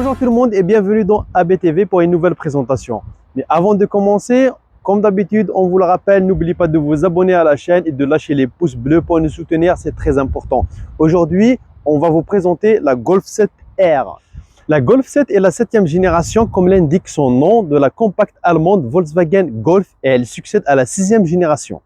Bonjour tout le monde et bienvenue dans ABTV pour une nouvelle présentation. Mais avant de commencer, comme d'habitude, on vous le rappelle, n'oubliez pas de vous abonner à la chaîne et de lâcher les pouces bleus pour nous soutenir, c'est très important. Aujourd'hui, on va vous présenter la Golf 7 R. La Golf 7 est la 7e génération, comme l'indique son nom, de la compacte allemande Volkswagen Golf et elle succède à la 6e génération.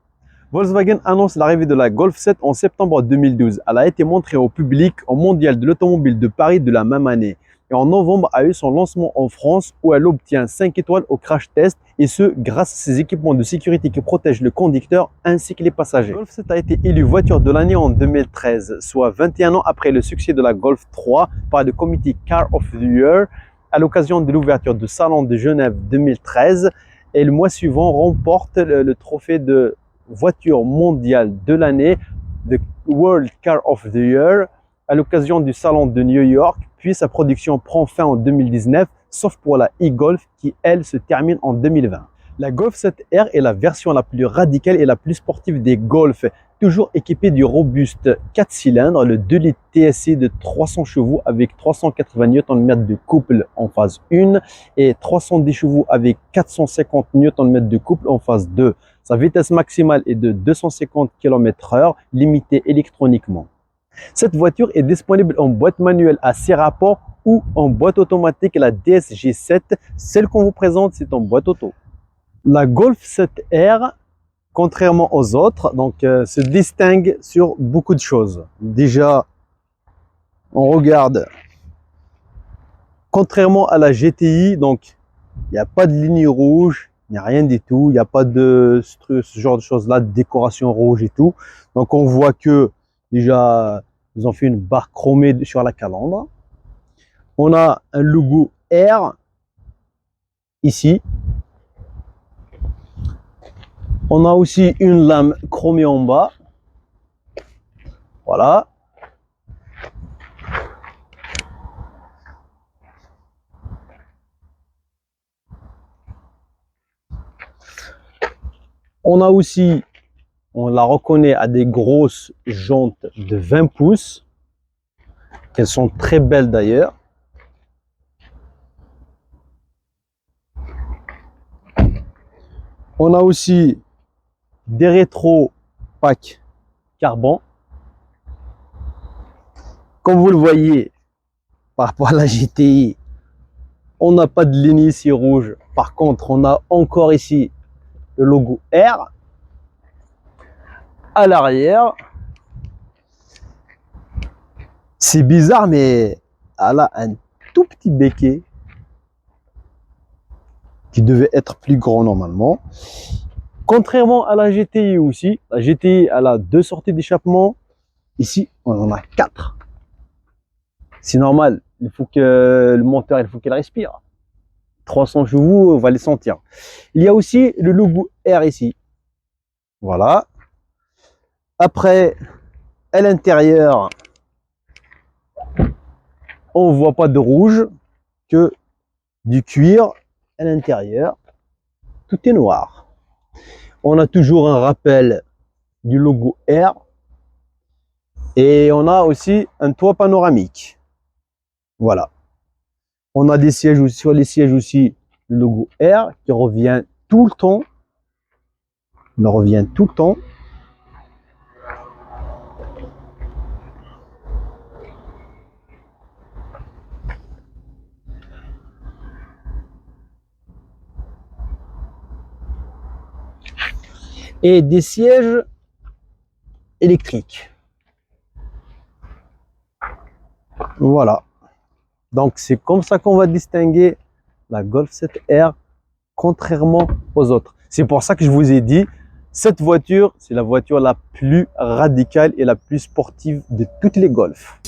Volkswagen annonce l'arrivée de la Golf 7 en septembre 2012. Elle a été montrée au public au Mondial de l'Automobile de Paris de la même année. Et en novembre a eu son lancement en France où elle obtient 5 étoiles au crash test et ce grâce à ses équipements de sécurité qui protègent le conducteur ainsi que les passagers. La Golf 7 a été élue voiture de l'année en 2013, soit 21 ans après le succès de la Golf 3 par le comité Car of the Year à l'occasion de l'ouverture du Salon de Genève 2013 et le mois suivant remporte le trophée de voiture mondiale de l'année, The World Car of the Year, à l'occasion du Salon de New York, puis sa production prend fin en 2019, sauf pour la e-Golf qui, elle, se termine en 2020. La Golf 7R est la version la plus radicale et la plus sportive des Golf, toujours équipée du robuste 4 cylindres, le 2 litres TSI de 300 chevaux avec 380 Nm de couple en phase 1 et 310 chevaux avec 450 Nm de couple en phase 2. Sa vitesse maximale est de 250 km/h, limitée électroniquement. Cette voiture est disponible en boîte manuelle à 6 rapports ou en boîte automatique, la DSG7. Celle qu'on vous présente, c'est en boîte auto. La Golf 7R, contrairement aux autres, se distingue sur beaucoup de choses. Déjà, on regarde, contrairement à la GTI, donc il n'y a pas de ligne rouge, il n'y a rien du tout, il n'y a pas de ce genre de choses-là, de décoration rouge et tout. Donc on voit que déjà, ils ont fait une barre chromée sur la calandre. On a un logo R ici. On a aussi une lame chromée en bas. Voilà. On a aussi, on la reconnaît à des grosses jantes de 20 pouces. Elles sont très belles d'ailleurs. On a aussi des rétro packs carbone. Comme vous le voyez, par rapport à la GTI, on n'a pas de ligne ici rouge. Par contre, on a encore ici le logo R. À l'arrière, c'est bizarre, mais elle a un tout petit béquet qui devait être plus grand normalement. Contrairement à la GTI aussi, la GTI elle a 2 sorties d'échappement. Ici, on en a 4. C'est normal, il faut que le moteur, il faut qu'il respire. 300 chevaux, on va les sentir. Il y a aussi le logo R ici. Voilà. Après, à l'intérieur, on voit pas de rouge, que du cuir. À l'intérieur, tout est noir. On a toujours un rappel du logo R et on a aussi un toit panoramique. Voilà. On a des sièges aussi, sur les sièges aussi, le logo R qui revient tout le temps. Il revient tout le temps. Et des sièges électriques. Voilà. Donc c'est comme ça qu'on va distinguer la Golf 7R contrairement aux autres. C'est pour ça que je vous ai dit, cette voiture, c'est la voiture la plus radicale et la plus sportive de toutes les Golf.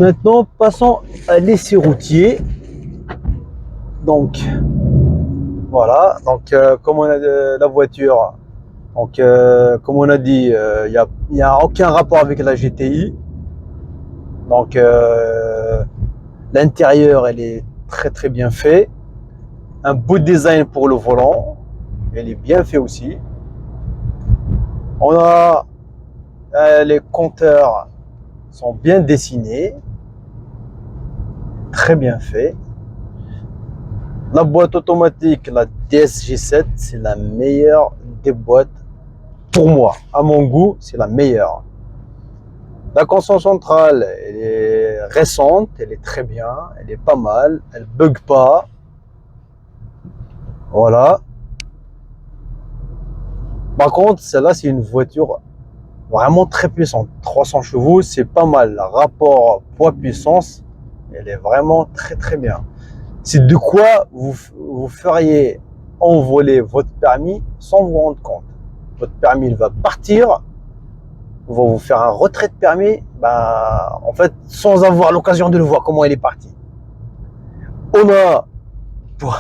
Maintenant, passons à l'essai routier. Donc, voilà. Donc, comme on a la voiture, donc, comme on a dit, il n'y a aucun rapport avec la GTI. Donc, l'intérieur, elle est très bien fait. Un beau design pour le volant. Elle est bien fait aussi. On a les compteurs sont bien dessinés, très bien fait. La boîte automatique, la DSG7, c'est la meilleure des boîtes pour moi. À mon goût, c'est la meilleure. La console centrale, elle est récente, elle est très bien, elle est pas mal, elle bug pas. Voilà. Par contre, celle-là, c'est une voiture vraiment très puissante. 300 chevaux, c'est pas mal. Le rapport poids-puissance, elle est vraiment très bien. C'est de quoi vous feriez envoler votre permis sans vous rendre compte. Votre permis, il va partir, on va vous faire un retrait de permis, en fait, sans avoir l'occasion de le voir, comment il est parti. On a, pour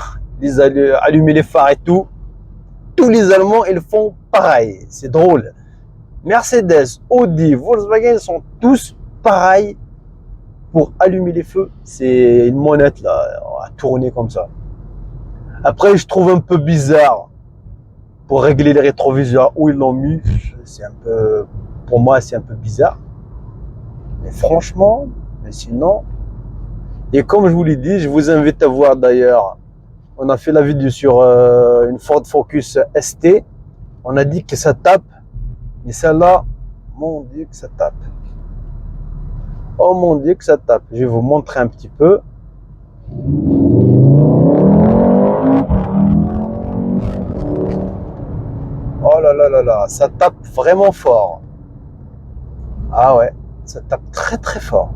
allumer les phares et tout, tous les Allemands, ils font pareil. C'est drôle. Mercedes, Audi, Volkswagen sont tous pareils pour allumer les feux. C'est une monette là, à tourner comme ça. Après, je trouve un peu bizarre pour régler les rétroviseurs où ils l'ont mis. C'est un peu, pour moi, c'est un peu bizarre. Mais franchement, mais sinon. Et comme je vous l'ai dit, je vous invite à voir d'ailleurs. On a fait la vidéo sur une Ford Focus ST. On a dit que ça tape. Mais celle-là, mon Dieu que ça tape. Oh mon Dieu que ça tape. Je vais vous montrer un petit peu. Oh là, ça tape vraiment fort. Ah ouais, ça tape très fort.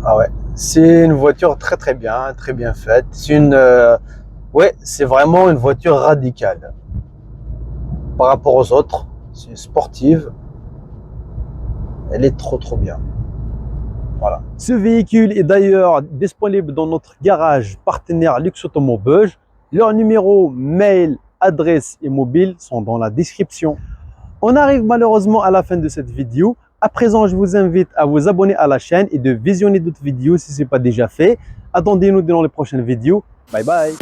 Ah ouais, c'est une voiture très bien faite. C'est une, ouais, c'est vraiment une voiture radicale par rapport aux autres. C'est une sportive. Elle est trop bien. Voilà. Ce véhicule est d'ailleurs disponible dans notre garage partenaire Luxe Automobile. Leur numéro, mail, adresse et mobile sont dans la description. On arrive malheureusement à la fin de cette vidéo. À présent, je vous invite à vous abonner à la chaîne et de visionner d'autres vidéos si ce n'est pas déjà fait. Attendez-nous dans les prochaines vidéos. Bye bye.